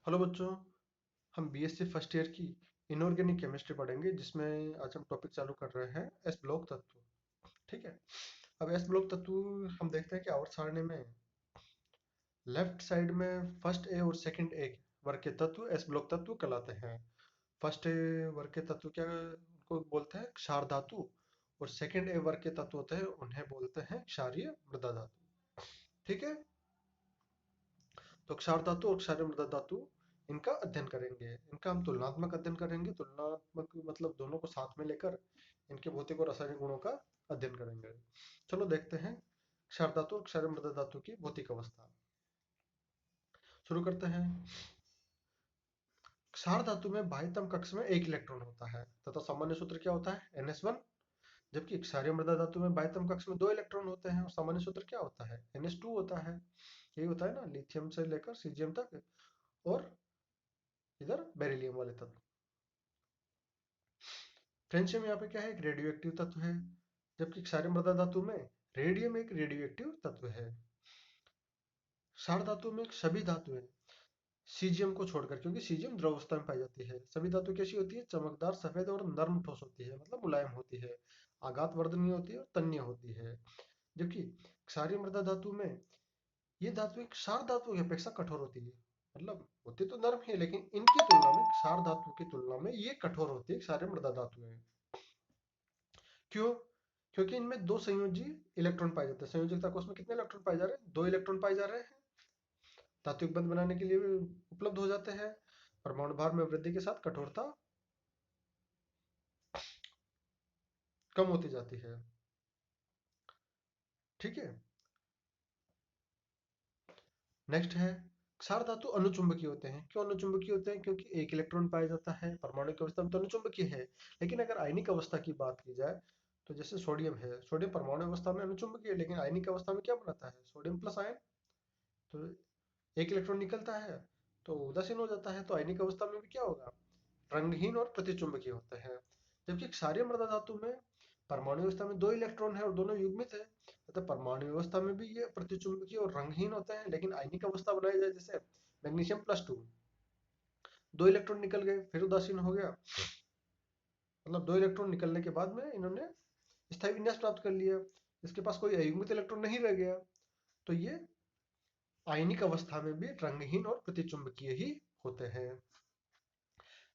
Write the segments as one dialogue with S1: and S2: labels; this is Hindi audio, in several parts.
S1: हेलो बच्चों, हम बीएससी फर्स्ट ईयर की इनऑर्गेनिक केमिस्ट्री पढ़ेंगे जिसमें आज हम टॉपिक चालू कर रहे हैं एस ब्लॉक तत्व। ठीक है। अब एस ब्लॉक तत्व हम देखते हैं कि आवर्त सारणी में लेफ्ट साइड में फर्स्ट ए और सेकंड ए वर्ग के तत्व एस ब्लॉक तत्व कहलाते हैं। फर्स्ट ए वर्ग के तत्व क्या उनको बोलते हैं क्षार धातु, और सेकंड ए वर्ग के तत्व होते हैं उन्हें बोलते हैं क्षारीय मृदा धातु। ठीक है। तो क्षार धातु और क्षारीय मृदा धातु इनका अध्ययन करेंगे। इनका हम तुलनात्मक अध्ययन करेंगे। तुलनात्मक मतलब दोनों को साथ में लेकर इनके भौतिक और रासायनिक गुणों का अध्ययन करेंगे। चलो देखते हैं क्षार धातु और क्षारीय मृदा धातु की भौतिक अवस्था। शुरू करते हैं। क्षार धातु में बाह्यतम कक्ष में एक इलेक्ट्रॉन होता है तथा सामान्य सूत्र क्या होता है NS1। जबकि क्षारीय मृदा धातु में बाह्यतम कक्ष में दो इलेक्ट्रॉन होते हैं और सामान्य सूत्र क्या होता है NS2 होता है। यही होता है ना, लिथियम से लेकर सीजियम तक, और इधर बेरिलियम वाले तत्व। फ्रेंशियम यहाँ पे क्या है, एक रेडियो एक्टिव तत्व है। जबकि क्षारीय मृदा धातु में रेडियम एक रेडियो एक्टिव तत्व है। क्षार धातु में सभी धातुएं सीजियम को छोड़कर, क्योंकि सीजियम द्रव अवस्था में पाई जाती है, सभी धातु कैसी होती है, चमकदार सफेद और नर्म ठोस होती है, मतलब मुलायम होती है, आघात वर्धनीय होती है और तन्य होती है। जबकि क्षारीय मृदा धातु में ये धातु एक क्षार धातु की अपेक्षा कठोर होती है। मतलब होती तो नर्म है, लेकिन इनकी तुलना में क्षार धातु की तुलना में ये कठोर होती है क्षारीय मृदा धातु है। क्यों? क्योंकि इनमें दो संयोजी इलेक्ट्रॉन पाए जाते हैं। संयोजकता कोष में कितने इलेक्ट्रॉन पाए जा रहे हैं, दो इलेक्ट्रॉन पाए जा रहे हैं। धात्विक बंध बनाने के लिए भी उपलब्ध हो जाते हैं। परमाणु भार में वृद्धि के साथ कठोरता कम होती जाती है। ठीक है। नेक्स्ट है, क्षार धातु अनुचुंबकीय होते हैं। क्यों अनुचुंबकीय होते हैं? क्योंकि एक इलेक्ट्रॉन पाया जाता है। परमाणु की अवस्था में तो अनुचुंबकीय है, लेकिन अगर आयनिक अवस्था की बात की जाए तो जैसे सोडियम है, सोडियम परमाणु अवस्था में अनुचुंबकीय है, लेकिन आयनिक अवस्था में क्या बनाता है, सोडियम प्लस आयन। तो एक इलेक्ट्रॉन निकलता है तो उदासीन हो जाता है, तो आयनिक अवस्था में भी क्या होगा, रंगहीन और प्रतिचुंबकीय होते हैं। जबकि क्षारीय मृदा धातु में परमाणु अवस्था में दो इलेक्ट्रॉन है और दोनों युग्मित है, अतः परमाणु अवस्था में भी ये प्रतिचुंबकीय और रंगहीन होते हैं। लेकिन आयनिक अवस्था बनाई जाए, जैसे मैग्नीशियम +2, दो इलेक्ट्रॉन निकल गए फिर उदासीन हो गया, मतलब दो इलेक्ट्रॉन निकलने के बाद में इन्होंने स्थायी विन्यास प्राप्त कर लिया, इसके पास कोई अयुग्मित इलेक्ट्रॉन नहीं रह गया, तो ये आयनिक अवस्था में भी रंगहीन और प्रतिचुंबकीय ही होते हैं।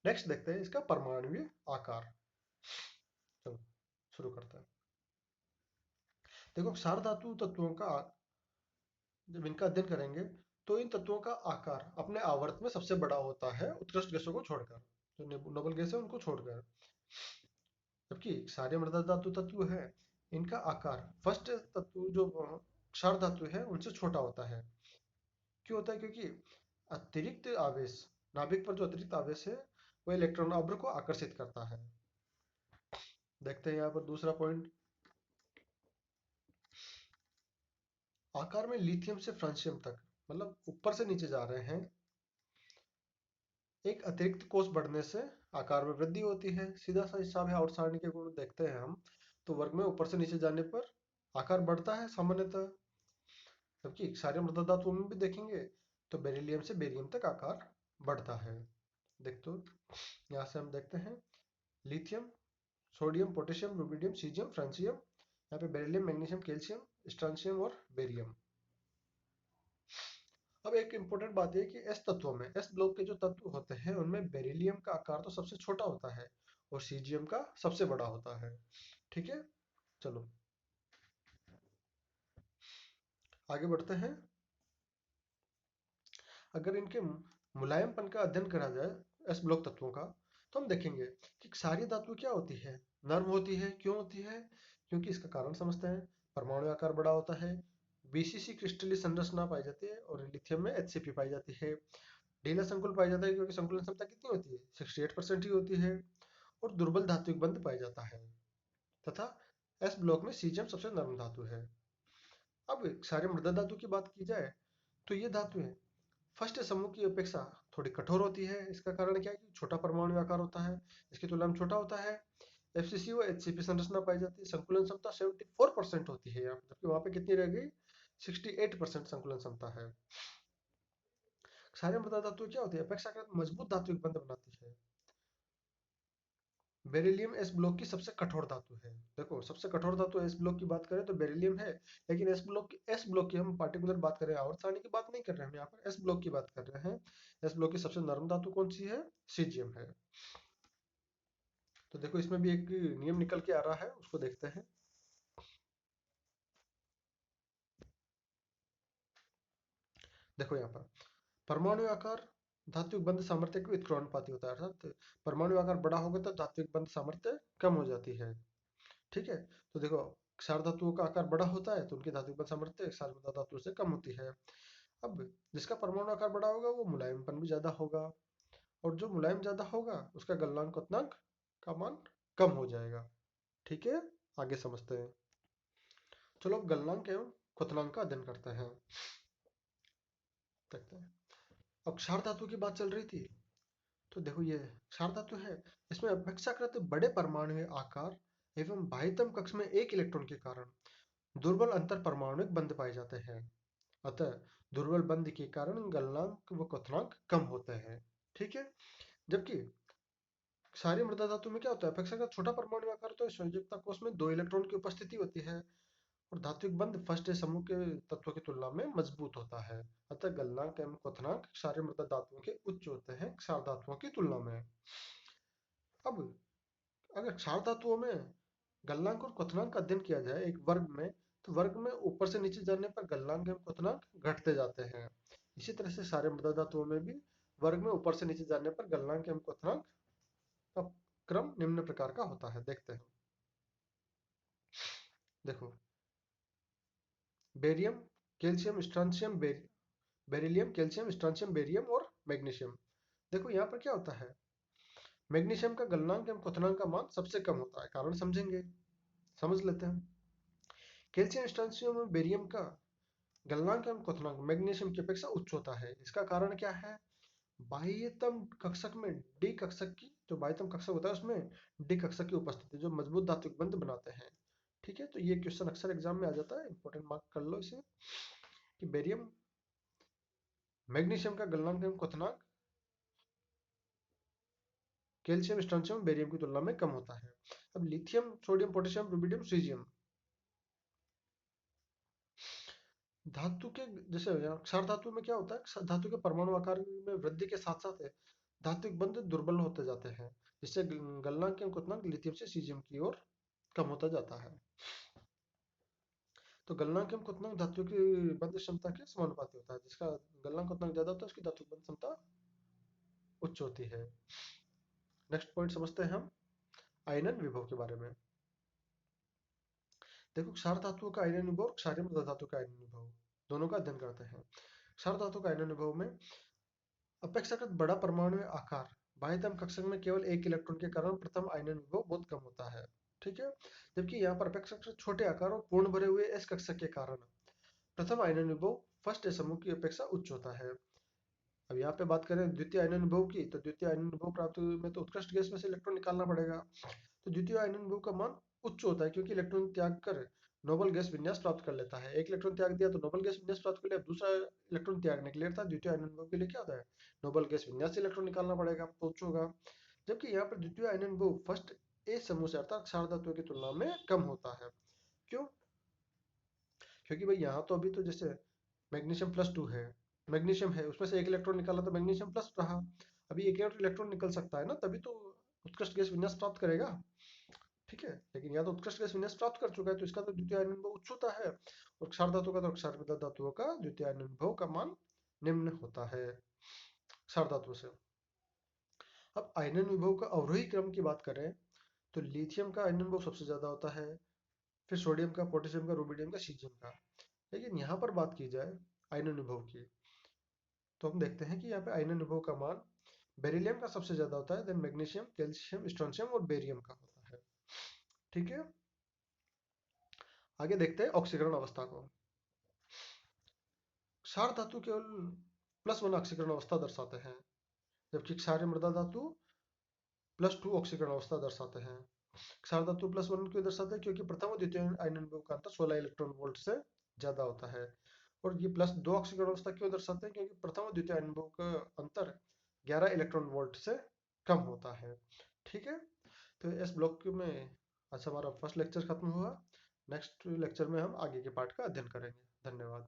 S1: नेक्स्ट देखते हैं इसका परमाणुीय आकार। चलो शुरू करते हैं। देखो, क्षार धातु तत्वों का जब इनका अध्ययन करेंगे तो इन तत्वों का आकार अपने आवर्त में सबसे बड़ा होता है, उत्कृष्ट गैसों को छोड़कर, जो नोबल गैस है उनको छोड़कर। जबकि क्षारीय मृदा धातु तत्व है, इनका आकार फर्स्ट तत्व जो क्षार धातु है उनसे छोटा होता है। क्यों होता है? क्योंकि अतिरिक्त आवेश, नाभिक पर जो अतिरिक्त आवेश है वो इलेक्ट्रॉन अभ्र को आकर्षित करता है। देखते हैं यहाँ पर दूसरा पॉइंट। आकार में लिथियम से फ्रांसियम तक, मतलब ऊपर से नीचे जा रहे हैं, एक अतिरिक्त कोष बढ़ने से आकार में वृद्धि होती है। सीधा सा हिसाब है, आवर्त सारणी के गुण देखते हैं हम, तो वर्ग में ऊपर से नीचे जाने पर आकार बढ़ता है सामान्यतः। जबकि क्षारीय मृदा धातुओं में भी देखेंगे तो बेरिलियम से बेरियम तक आकार बढ़ता है। देख तो यहाँ से हम देखते हैं, lithium, sodium, potassium, rubidium, caesium, francium, यहाँ पे बेरिलियम, मैग्नीशियम, कैल्शियम, स्ट्रांशियम और बेरियम। अब एक इंपॉर्टेंट बात है कि एस तत्वों में, एस ब्लॉक के जो तत्व होते हैं उनमें बेरिलियम का आकार तो सबसे छोटा होता है और सीजियम का सबसे बड़ा होता है। ठीक है। चलो आगे बढ़ते हैं। अगर इनके मुलायमपन का अध्ययन करा जाए एस ब्लॉक तत्वों का, तो हम देखेंगे कि क्षारीय धातु क्या होती है, नर्म होती है। क्यों होती है? क्योंकि इसका कारण समझते हैं। परमाणु आकार बड़ा होता है, बीसीसी क्रिस्टलीय संरचना पाई जाती है, और लिथियम में एचसीपी पाई जाती है। ढीला संकुल पाया जाता है क्योंकि संकुलन क्षमता कितनी होती है, 68% ही होती है, और दुर्बल धात्विक बंध पाया जाता है। तथा एस ब्लॉक में सीजियम सबसे नर्म धातु है। अब क्षारीय मृदा धातु की बात की जाए तो ये धातुएं फर्स्ट समूह की अपेक्षा थोड़ी कठोर होती है। इसका कारण क्या है कि छोटा परमाणु आकार होता है, इसकी तुलना में छोटा होता है। एफसीसी व एचसीपी संरचना पाई जाती है। संकुलन क्षमता 74% होती है, जबकि वहां पे कितनी रह गई, 68% संकुलन क्षमता है। क्षारीय मृदा धातु क्या होती है? अपेक्षाकृत मजबूत धात्विक बंध बनाती है। बेरिलियम एस ब्लॉक की सबसे कठोर धातु है। देखो, सबसे कठोर धातु एस ब्लॉक की बात करें तो बेरिलियम है, लेकिन एस ब्लॉक की हम पार्टिकुलर बात कर रहे हैं, आवर्त सारणी की बात नहीं कर रहे हैं, हम यहाँ पर एस ब्लॉक की बात कर रहे हैं। एस ब्लॉक की सबसे नरम धातु कौन सी है? सीजियम है। तो देखो, इसमें भी एक नियम निकल के आ रहा है, उसको देखते हैं। देखो यहाँ पर परमाणु आकार धात्विक बंध सामर्थ्य के व्युत्क्रमानुपाती होता है, अर्थात परमाणु आकार बड़ा होगा तो धात्विक बंध सामर्थ्य कम हो जाती है। ठीक है। तो देखो, क्षार धातुओं का आकार बड़ा होता है तो उनकी धात्विक बंध सामर्थ्य क्षार मृदा धातु से कम होती है। अब जिसका परमाणु आकार बड़ा होगा वो मुलायमपन भी ज्यादा होगा, और जो मुलायम ज्यादा होगा उसका गलनांक क्वथनांक का मान कम हो जाएगा। ठीक है, आगे समझते हैं। चलो अब गलनांक एवं क्वथनांक का अध्ययन करते हैं। देखते हैं। अब क्षार धातु की बात चल रही थी, तो देखो ये क्षार धातु है। इसमें अपेक्षाकृत बड़े परमाणु आकार एवं बाह्यतम कक्ष में एक इलेक्ट्रॉन के कारण दुर्बल अंतर परमाणुक बंध पाए जाते हैं। अतः दुर्बल बंध के कारण गलनांक व क्वथनांक कम होते हैं। ठीक है। जबकि क्षारीय मृदा धातु में क्या होता है? अपेक्षाकृत छोटा परमाणु आकार तो संयोजकता कोष में 2 इलेक्ट्रॉन की उपस्थिति होती है, और धात्विक बंध फर्स्ट समूह के तत्वों की तुलना में मजबूत होता है। अतः गलनांक एवं क्वथनांक क्षारीय मृदा धातुओं के उच्च होते हैं क्षार धातुओं की तुलना में। अब अगर क्षार धातुओं में गलनांक और क्वथनांक का अध्ययन किया जाए एक वर्ग में, तो वर्ग में ऊपर से नीचे जाने पर गलनांक एवं क्वथनांक घटते जाते हैं। इसी तरह से सारे मृदा धातुओं में भी वर्ग में ऊपर से नीचे जाने पर गलनांक एवं क्वथनांक का क्रम निम्न प्रकार का होता है। देखते हैं। देखो, barium, calcium, स्ट्रांशियम, beryllium, calcium, स्ट्रांशियम, barium और मैग्नीशियम। देखो यहाँ पर क्या होता है? मैग्नीशियम का गलनांक एवं क्वथनांक का मान सबसे कम होता है, कारण समझेंगे, समझ लेते हैं। कैल्शियम, स्ट्रांशियम और बेरियम का गलनांक एवं क्वथनांक मैग्नीशियम की अपेक्षा उच्च होता है। इसका कारण क्या है? बाह्यतम कक्षक में डी कक्षक की, जो बाह्यतम कक्षक होता है उसमें डी कक्षक की उपस्थिति, जो मजबूत धात्विक बंध बनाते हैं। ठीक है, तो ये क्वेश्चन अक्सर एग्जाम में आ जाता है, इंपॉर्टेंट मार्क कर लो इसे, कि बेरियम, मैग्नीशियम का गलनांक एवं क्वथनांक कैल्शियम, स्ट्रोंशियम, बेरियम की तुलना में कम होता है। अब lithium, sodium, potassium, rubidium, caesium धातु के, जैसे क्षार धातु में क्या होता है? धातु के परमाणु आकार में वृद्धि के साथ साथ धात्विक बंध दुर्बल होते जाते हैं, जिससे गलनांक एवं क्वथनांक लिथियम से सीजियम की ओर कम होता जाता है। तो गलनांक एवं क्वथनांक धातु की बंध क्षमता के समानुपाती होता है। जिसका गलनांक क्वथनांक ज्यादा होता है उसकी धातु बंध क्षमता उच्च होती है। नेक्स्ट पॉइंट समझते हैं हम आयनन विभव के बारे में। देखो, क्षार धातुओं का आयनन विभव और क्षारीय मृदा धातु का आयनन विभव दोनों का अध्ययन करते हैं। क्षार धातु का आयनन विभव में अपेक्षाकृत बड़ा परमाणु आकार बाह्यतम कक्षक में केवल एक इलेक्ट्रॉन के कारण प्रथम आयनन विभव बहुत कम होता है। ठीक है। जबकि यहाँ पर अपेक्षाकृत छोटे आकार और पूर्ण भरे हुए एस कक्षक के कारण प्रथम आयनन विभव फर्स्ट समूह की अपेक्षा उच्च होता है। अब यहाँ पे बात करें द्वितीय आयनन विभव की, तो द्वितीय आयनन विभव प्राप्त में तो उत्कृष्ट गैस में से इलेक्ट्रॉन निकालना पड़ेगा। तो द्वितीय आयनन विभव का मान उच्च होता है, क्योंकि इलेक्ट्रॉन त्याग कर नोबल गैस विन्यास प्राप्त कर लेता है। एक इलेक्ट्रॉन त्याग दिया तो नोबल गैस विन्यास प्राप्त कर लिया, दूसरा इलेक्ट्रॉन त्यागने के लिए था द्वितीय आयनन विभव के लिए क्या होता है? नोबल गैस विन्यास से इलेक्ट्रॉन निकालना पड़ेगा, तो उच्च होगा। जबकि यहाँ पर द्वितीय आयनन विभव फर्स्ट ए समूह से अर्थात क्षार धातुओं की तुलना में कम होता है। क्यों? क्योंकि भाई यहाँ तो अभी तो जैसे मैग्नीशियम प्लस टू है, मैग्नीशियम है, उसमें से एक इलेक्ट्रॉन निकाला तो मैग्नीशियम प्लस रहा। अभी एक और इलेक्ट्रॉन निकल सकता है ना, तभी तो उत्कृष्ट गैस विन्यास प्राप्त करेगा। ठीक है, लेकिन यहाँ तो उत्कृष्ट गैस विन्यास प्राप्त कर चुका है, तो इसका तो द्वितीय आयनन विभव उच्च होता है, और क्षार धातु का तो क्षार मृदा धातुओं का द्वितीय आयनन विभव का मान निम्न होता है क्षार धातु से। अब आयनन विभव का अवरोही क्रम की बात करें तो लिथियम का आयनन विभव सबसे ज्यादा होता है, फिर सोडियम का, पोटेशियम का, रुबिडियम का, सीजियम का। लेकिन यहाँ पर बात की जाए आयनन विभव की, तो हम देखते हैं कि यहाँ पे आयनन विभव का मान बेरिलियम का सबसे ज्यादा होता है, देन मैग्नीशियम, कैल्शियम, स्ट्रोंशियम और बेरियम का होता है। ठीक है, आगे देखते हैं ऑक्सीकरण अवस्था को। क्षार धातु केवल +1 ऑक्सीकरण अवस्था दर्शाते हैं, जबकि क्षारीय मृदा धातु +2 ऑक्सीकरण अवस्था दर्शाते हैं। क्षार धातु +1 क्यों दर्शाते हैं? क्योंकि प्रथम और द्वितीय आयनन विभव का अंतर 16 इलेक्ट्रॉन वोल्ट से ज्यादा होता है, और ये प्लस दो ऑक्सीकरण अवस्था क्यों दर्शाते हैं? क्योंकि प्रथम और द्वितीय अणुओं का अंतर 11 इलेक्ट्रॉन वोल्ट से कम होता है। ठीक है, तो इस ब्लॉक में अच्छा हमारा फर्स्ट लेक्चर खत्म हुआ। नेक्स्ट लेक्चर में हम आगे के पार्ट का अध्ययन करेंगे। धन्यवाद।